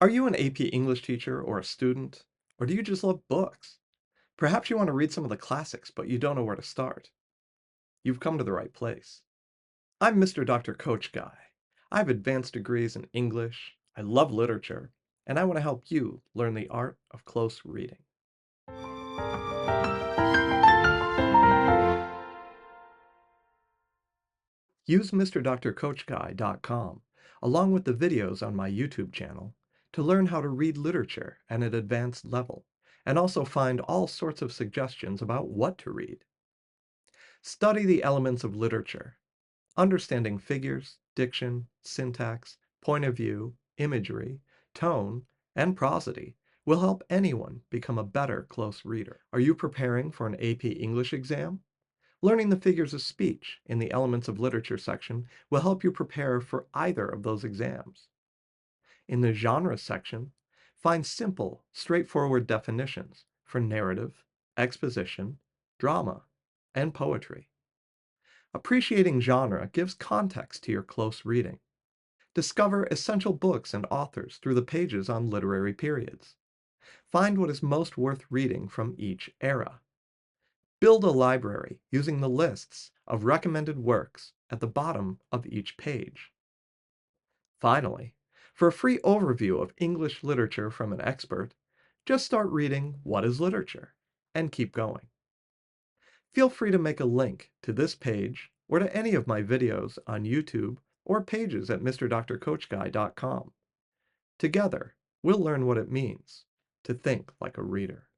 Are you an AP English teacher or a student? Or do you just love books? Perhaps you want to read some of the classics, but you don't know where to start. You've come to the right place. I'm Mr. Dr. Coach Guy. I have advanced degrees in English, I love literature, and I want to help you learn the art of close reading. Use MrDrCoachGuy.com, along with the videos on my YouTube channel, to learn how to read literature at an advanced level, and also find all sorts of suggestions about what to read. Study the elements of literature. Understanding figures, diction, syntax, point of view, imagery, tone, and prosody will help anyone become a better close reader. Are you preparing for an AP English exam? Learning the figures of speech in the Elements of Literature section will help you prepare for either of those exams. In the Genres section, find simple, straightforward definitions for narrative, exposition, drama, and poetry. Appreciating genre gives context to your close reading. Discover essential books and authors through the pages on literary periods. Find what is most worth reading from each era. Build a library using the lists of recommended works at the bottom of each page. Finally, for a free overview of English literature from an expert, just start reading What is Literature and keep going. Feel free to make a link to this page or to any of my videos on YouTube or pages at MrDrCoachguy.com. Together, we'll learn what it means to think like a reader.